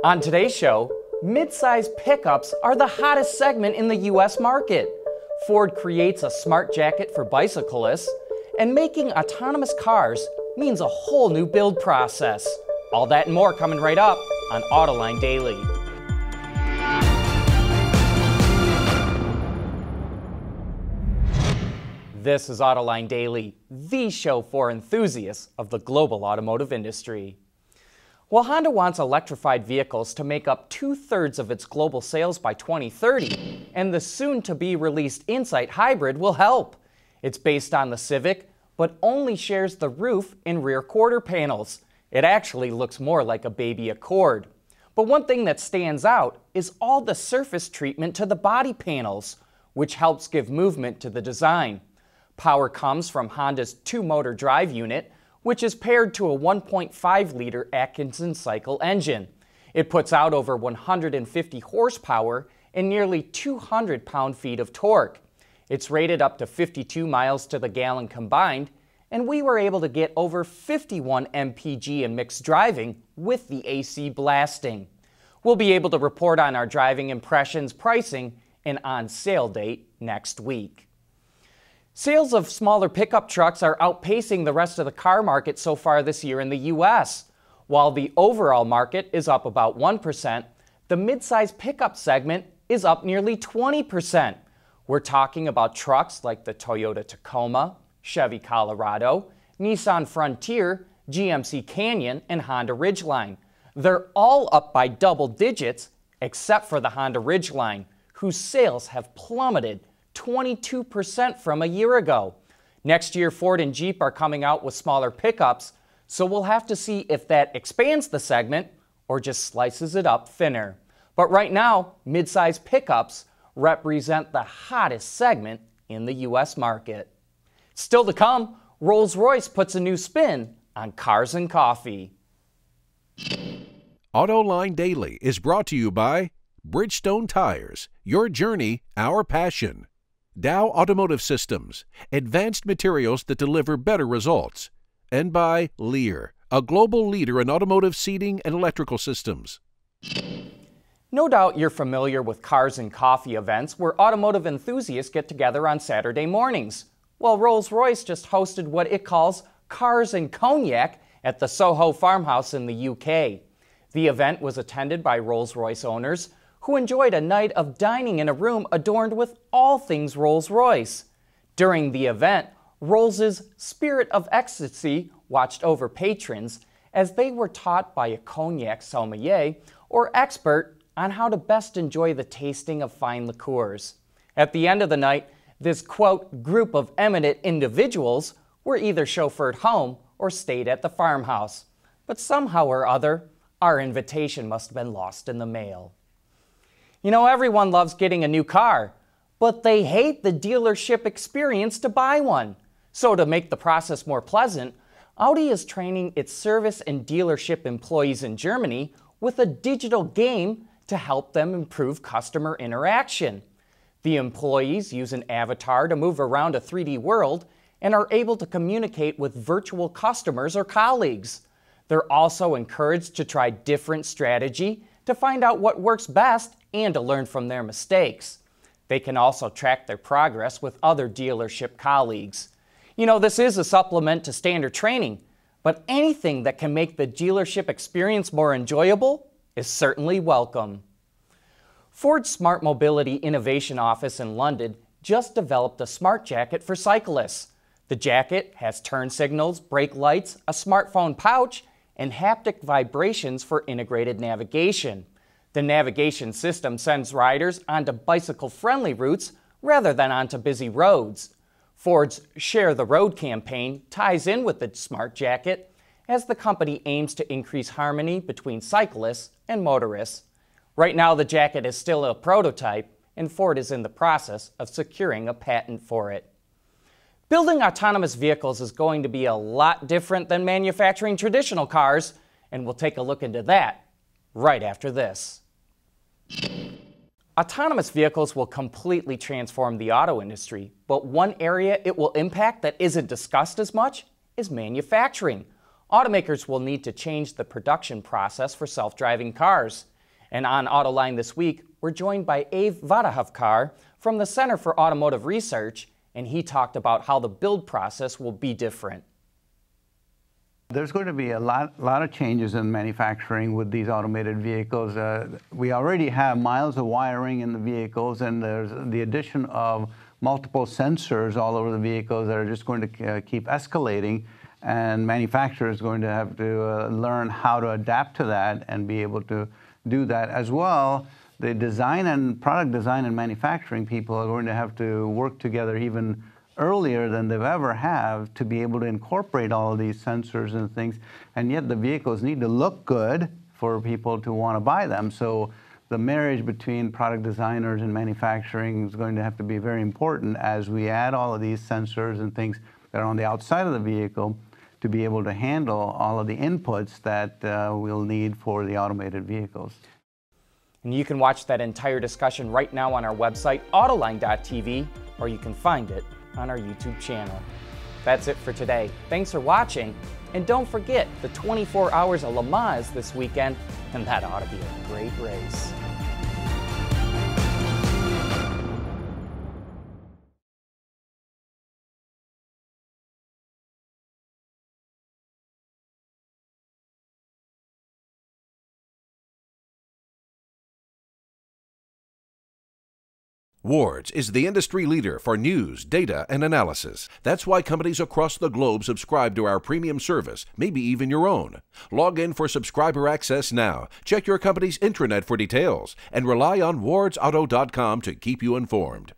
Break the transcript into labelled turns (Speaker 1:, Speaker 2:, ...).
Speaker 1: On today's show, mid-size pickups are the hottest segment in the US market. Ford creates a smart jacket for bicyclists, and making autonomous cars means a whole new build process. All that and more coming right up on Autoline Daily. This is Autoline Daily, the show for enthusiasts of the global automotive industry. Well, Honda wants electrified vehicles to make up 2/3 of its global sales by 2030, and the soon-to-be released Insight Hybrid will help. It's based on the Civic, but only shares the roof and rear quarter panels. It actually looks more like a baby Accord. But one thing that stands out is all the surface treatment to the body panels, which helps give movement to the design. Power comes from Honda's two-motor drive unit, which is paired to a 1.5-liter Atkinson cycle engine. It puts out over 150 horsepower and nearly 200 pound-feet of torque. It's rated up to 52 miles to the gallon combined, and we were able to get over 51 mpg in mixed driving with the AC blasting. We'll be able to report on our driving impressions, pricing, and on-sale date next week. Sales of smaller pickup trucks are outpacing the rest of the car market so far this year in the U.S. While the overall market is up about 1%, the midsize pickup segment is up nearly 20%. We're talking about trucks like the Toyota Tacoma, Chevy Colorado, Nissan Frontier, GMC Canyon, and Honda Ridgeline. They're all up by double digits, except for the Honda Ridgeline, whose sales have plummeted 22% from a year ago. Next year, Ford and Jeep are coming out with smaller pickups, so we'll have to see if that expands the segment or just slices it up thinner. But right now, midsize pickups represent the hottest segment in the U.S. market. Still to come, Rolls-Royce puts a new spin on cars and coffee.
Speaker 2: Autoline Daily is brought to you by Bridgestone Tires, your journey, our passion. Dow Automotive Systems, advanced materials that deliver better results. And by Lear, a global leader in automotive seating and electrical systems.
Speaker 1: No doubt you're familiar with cars and coffee events where automotive enthusiasts get together on Saturday mornings. Well, Rolls-Royce just hosted what it calls Cars and Cognac at the Soho farmhouse in the UK. The event was attended by Rolls-Royce owners who enjoyed a night of dining in a room adorned with all things Rolls-Royce. During the event, Rolls' Spirit of Ecstasy watched over patrons as they were taught by a cognac sommelier or expert on how to best enjoy the tasting of fine liqueurs. At the end of the night, this, quote, group of eminent individuals were either chauffeured home or stayed at the farmhouse. But somehow or other, our invitation must have been lost in the mail. You know, everyone loves getting a new car, but they hate the dealership experience to buy one. So to make the process more pleasant, Audi is training its service and dealership employees in Germany with a digital game to help them improve customer interaction. The employees use an avatar to move around a 3D world and are able to communicate with virtual customers or colleagues. They're also encouraged to try different strategy to find out what works best and to learn from their mistakes. They can also track their progress with other dealership colleagues. You know, this is a supplement to standard training, but anything that can make the dealership experience more enjoyable is certainly welcome. Ford's Smart Mobility Innovation Office in London just developed a smart jacket for cyclists. The jacket has turn signals, brake lights, a smartphone pouch, and haptic vibrations for integrated navigation. The navigation system sends riders onto bicycle-friendly routes rather than onto busy roads. Ford's Share the Road campaign ties in with the smart jacket as the company aims to increase harmony between cyclists and motorists. Right now, the jacket is still a prototype, and Ford is in the process of securing a patent for it. Building autonomous vehicles is going to be a lot different than manufacturing traditional cars, and we'll take a look into that right after this. Autonomous vehicles will completely transform the auto industry, but one area it will impact that isn't discussed as much is manufacturing. Automakers will need to change the production process for self-driving cars. And on Autoline this week, we're joined by Abe Vadahavkar from the Center for Automotive Research, and he talked about how the build process will be different.
Speaker 3: There's going to be a lot of changes in manufacturing with these automated vehicles. We already have miles of wiring in the vehicles, and there's the addition of multiple sensors all over the vehicles that are just going to keep escalating, and manufacturers are going to have to learn how to adapt to that and be able to do that as well. The design and product design and manufacturing people are going to have to work together even earlier than they've ever have to be able to incorporate all of these sensors and things, and yet the vehicles need to look good for people to want to buy them. So the marriage between product designers and manufacturing is going to have to be very important as we add all of these sensors and things that are on the outside of the vehicle to be able to handle all of the inputs that we'll need for the automated vehicles.
Speaker 1: And you can watch that entire discussion right now on our website, Autoline.tv, or you can find it on our YouTube channel. That's it for today. Thanks for watching, and don't forget the 24 Hours of Le Mans this weekend, and that ought to be a great race.
Speaker 2: Wards is the industry leader for news, data, and analysis. That's why companies across the globe subscribe to our premium service, maybe even your own. Log in for subscriber access now, check your company's intranet for details, and rely on wardsauto.com to keep you informed.